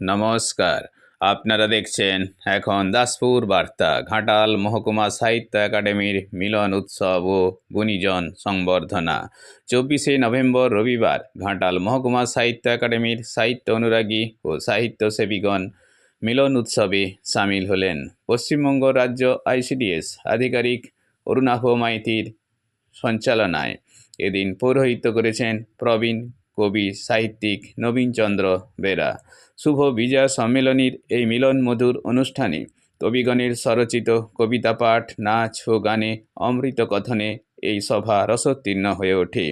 নমস্কার, আপনারা দেখছেন এখন দাসপুর বার্তা। ঘাটাল মহকুমা সাহিত্য একাডেমির মিলন উৎসব ও গুণীজন সংবর্ধনা। 24শে নভেম্বর রবিবার ঘাটাল মহকুমা সাহিত্য একাডেমির সাহিত্য অনুরাগী ও সাহিত্যসেবীগণ মিলন উৎসবে সামিল হলেন। পশ্চিমবঙ্গ রাজ্য আইসিডিএস আধিকারিক অরুণাভ মাইতির সঞ্চালনায় এদিন পৌরোহিত্য করেছেন প্রবীণ কবি সাহিত্যিক নবীনচন্দ্র বেরা। শুভ বিজয়া সম্মেলনীর এই মিলন মধুর অনুষ্ঠানে কবিগণের স্বরচিত কবিতা পাঠ, নাচ ও গানে অমৃত কথনে এই সভা রসোত্তীর্ণ হয়ে ওঠে।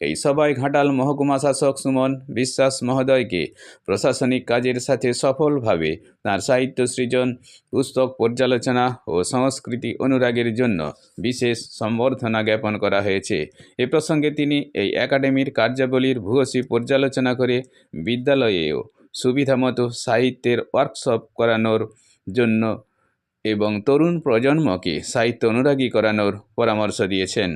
এই সভায় ঘাটাল মহকুমা শাসক সুমন বিশ্বাস মহোদয়কে প্রশাসনিক কাজের সাথে সফলভাবে তাঁর সাহিত্য সৃজন, পুস্তক পর্যালোচনা ও সংস্কৃতি অনুরাগের জন্য বিশেষ সম্বর্ধনা জ্ঞাপন করা হয়েছে। এ প্রসঙ্গে তিনি এই একাডেমির কার্যাবলীর ভূয়সী পর্যালোচনা করে বিদ্যালয়েও সুবিধামতো সাহিত্যের ওয়ার্কশপ করানোর জন্য এবং তরুণ প্রজন্মকে সাহিত্য অনুরাগী করানোর পরামর্শ দিয়েছেন।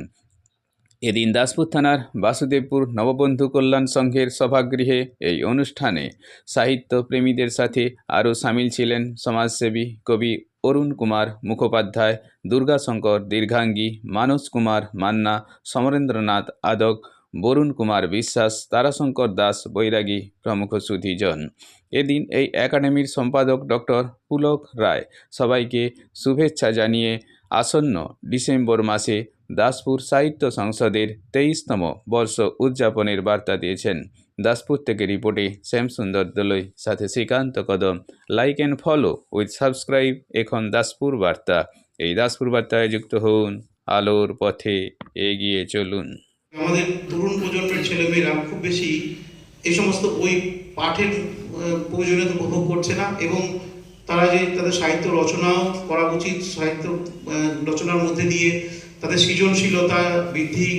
এদিন দাসপুর থানার বাসুদেবপুর নববন্ধু কল্যাণ সংঘের সভাগৃহে এই অনুষ্ঠানে সাহিত্য প্রেমীদের সাথে আরও সামিল ছিলেন সমাজসেবী কবি অরুণ কুমার মুখোপাধ্যায়, দুর্গাশঙ্কর দীর্ঘাঙ্গী, মানস কুমার মান্না, সমরেন্দ্রনাথ আদক, বরুণ কুমার বিশ্বাস, তারাশঙ্কর দাস বৈরাগী প্রমুখ সুধীজন। এদিন এই একাডেমির সম্পাদক ডক্টর পুলক রায় সবাইকে শুভেচ্ছা জানিয়ে আসন্ন ডিসেম্বর মাসে দাসপুর সাহিত্য সংসদের 23তম বর্ষ উদযাপনের বার্তা দিয়েছেন। দাসপুর থেকে রিপোর্টে শ্যামসুন্দর দলই, সাথে শ্রীকান্ত কদম। Like and follow with subscribe এখন দাসপুর বার্তা। এই দাসপুর বার্তায় যুক্ত হন, আলোর পথে এগিয়ে চলুন। আমাদের তরুণ প্রজন্মের ছেলেমেয়েরা খুব বেশি এই সমস্ত বই পাঠের প্রয়োজনীয়তা উপভোগ করছে না, এবং তারা যে তাদের সাহিত্য রচনাও করা উচিত, সাহিত্য রচনার মধ্যে দিয়ে তাদের সৃজনশীলতা বৃদ্ধি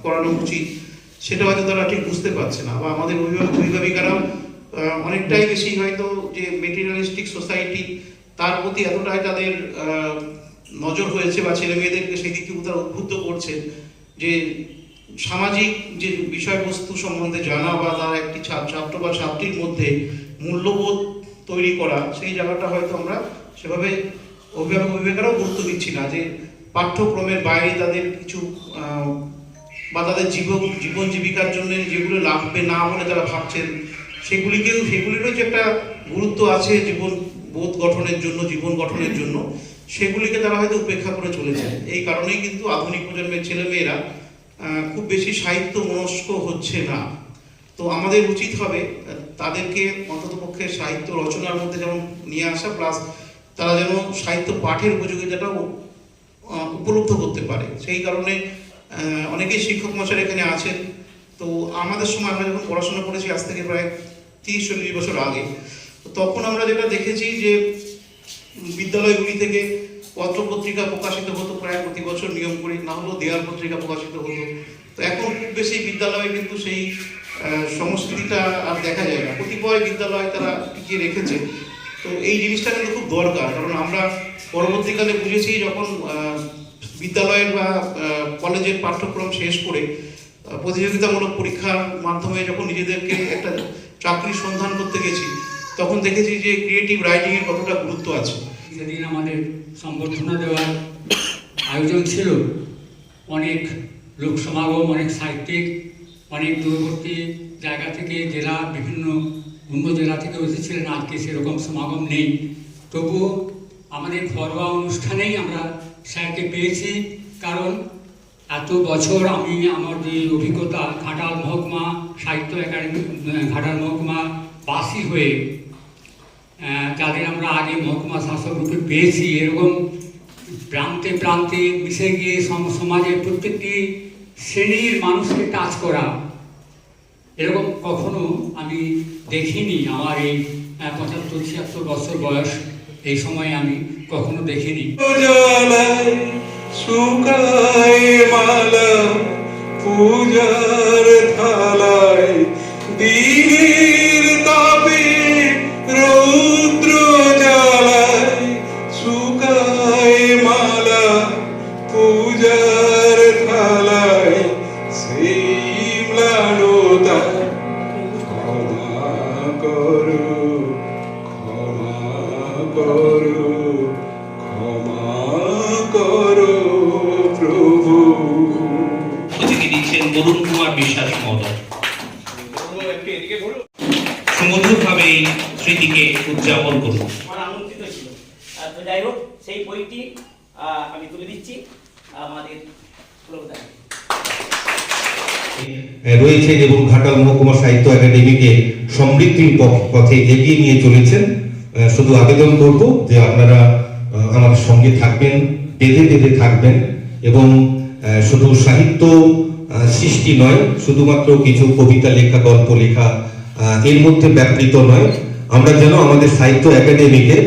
করানো উচিত, সেটা হয়তো তারা ঠিক বুঝতে পারছে না। বা আমাদের অভিভাবিকারাও অনেকটাই বেশি হয়তো যে মেটেরিয়ালিস্টিক সোসাইটি তার প্রতি এতটাই তাদের নজর হয়েছে বা ছেলে মেয়েদেরকে সেই দিক থেকে তারা উদ্বুদ্ধ করছেন যে সামাজিক যে বিষয়বস্তু সম্বন্ধে জানা বা তার একটি ছাত্র বা ছাত্রীর মধ্যে মূল্যবোধ তৈরি করা, সেই জায়গাটা হয়তো আমরা সেভাবে অভিভাবকেরাও গুরুত্ব দিচ্ছি না। যে পাঠ্যক্রমের বাইরে তাদের কিছু বা তাদের জীবন জীবিকার জন্য যেগুলো লাগবে না বলে তারা ভাবছেন, সেগুলিরও যে একটা গুরুত্ব আছে জীবন বোধ গঠনের জন্য, জীবন গঠনের জন্য, সেগুলিকে তারা হয়তো উপেক্ষা করে চলেছেন। এই কারণেই কিন্তু আধুনিক প্রজন্মের ছেলেমেয়েরা খুব বেশি সাহিত্য মনস্ক হচ্ছে না। তো আমাদের উচিত হবে তাদেরকে অন্ততপক্ষে সাহিত্য রচনার মধ্যে যেমন নিয়ে আসা, প্লাস তারা যেন সাহিত্য পাঠের উপযোগিতাটাও উপলব্ধ করতে পারে। সেই কারণে অনেকেই শিক্ষক মশাই এখানে আছেন। তো আমাদের সময় আমরা যখন পড়াশোনা করেছি আজ থেকে প্রায় 30-40 বছর আগে, তখন আমরা যেটা দেখেছি যে বিদ্যালয়গুলি থেকে পত্রপত্রিকা প্রকাশিত হতো প্রায় প্রতি বছর নিয়ম করে, না হলেও দেয়াল পত্রিকা প্রকাশিত হতো। তো এখন খুব বেশি বিদ্যালয়ে কিন্তু সেই সংস্কৃতিটা আর দেখা যায় না। কতিপয় বিদ্যালয় তারা টিকিয়ে রেখেছে। তো এই জিনিসটা কিন্তু খুব দরকার, কারণ আমরা পরবর্তীকালে বুঝেছি যখন বিদ্যালয়ের বা কলেজের পাঠ্যক্রম শেষ করে প্রতিযোগিতামূলক পরীক্ষার মাধ্যমে যখন নিজেদেরকে একটা চাকরির সন্ধান করতে গেছি, তখন দেখেছি যে ক্রিয়েটিভ রাইটিংয়ের কতটা গুরুত্ব আছে। সেদিন আমাদের সম্বর্ধনা দেওয়ার আয়োজন ছিল, অনেক লোক সমাগম, অনেক সাহিত্যিক, অনেক দূরবর্তী জায়গা থেকে, জেলা বিভিন্ন অন্য জেলা থেকে এসেছিলেন। আজকে সেরকম সমাগম নেই, তবুও আমাদের ঘরোয়া অনুষ্ঠানেই আমরা স্যারকে পেয়েছি। কারণ এত বছর আমি আমার যে অভিজ্ঞতা, ঘাটাল মহকুমা সাহিত্য একাডেমি, ঘাটাল মহকুমা বাসী হয়ে যাদের আমরা আগে মহকুমা শাসক রূপে পেয়েছি, এরকম প্রান্তে প্রান্তে মিশে গিয়ে সমাজের প্রত্যেকটি শ্রেণীর মানুষকে টাচ করা, এরকম কখনো আমি দেখিনি। আমার এই 75-76 বছর বয়স, এই সময় আমি কখনো দেখিনি। পূজার থালায় দিনের তাপে রৌদ্র জ্বালায়, শুকায় মালা পূজার থালায়, সেই ম্লানতা সুমধুরভাবে এই স্মৃতিকে উদযাপন করুন। আমার আমন্ত্রিত ছিল। তো যাই হোক, সেই বইটি আমি তুলে দিচ্ছি আমাদের পুরোহিতকে। রয়েছেন এবং ঘাটাল মহকুমা সাহিত্য একাডেমিকে সমৃদ্ধির পথে এগিয়ে নিয়ে চলেছেন। শুধু আবেদন করব যে আপনারা আমাদের সঙ্গে থাকবেন, বেঁধে বেঁধে থাকবেন এবং শুধু সাহিত্য সৃষ্টি নয়, শুধুমাত্র কিছু কবিতা লেখা, গল্প লেখা এর মধ্যে ব্যাপৃত নয়, আমরা যেন আমাদের সাহিত্য একাডেমিকে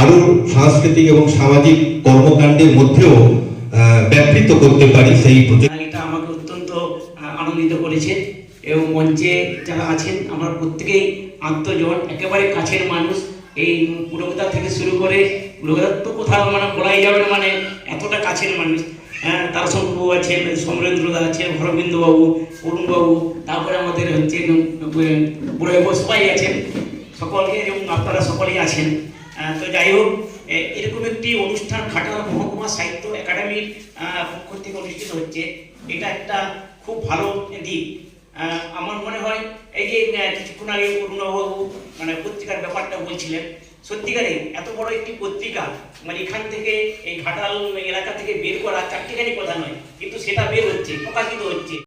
আরো সাংস্কৃতিক এবং সামাজিক কর্মকাণ্ডের মধ্যেও ব্যাপৃত করতে পারি সেই প্রতি। এটা আমাকে অত্যন্ত আনন্দিত করেছে এবং মঞ্চে যারা আছেন আমরা প্রত্যেকেই আত্মজন, একেবারে কাছের মানুষ। এই পুরোহিতা থেকে শুরু করে পুরোহিতা তো কোথাও মানে বলাই যাবে না, মানে এতটা কাছের মানুষ। তার সঙ্গে আছেন সমরেন্দ্রদা আছেন, হরবিন্দুবাবু, অরুণবাবু, তারপরে আমাদের হচ্ছে বুড়াইবাবু, সবাই আছেন, সকলকে এবং আপনারা সকলেই আছেন। তো যাই হোক, এরকম একটি অনুষ্ঠান ঘাটাল মহকুমা সাহিত্য একাডেমির পক্ষ থেকে অনুষ্ঠিত হচ্ছে, এটা একটা খুব ভালো দিক। আমার মনে হয় এই যে কিছুক্ষণ আগে অরুণবাবু মানে পত্রিকার ব্যাপারটা বলছিলেন, সত্যিকারে এত বড় একটি পত্রিকা মানে এখান থেকে এই ঘাটাল এলাকা থেকে বের করা চারটিখানি কথা নয়, কিন্তু সেটা বের হচ্ছে, প্রকাশিত হচ্ছে।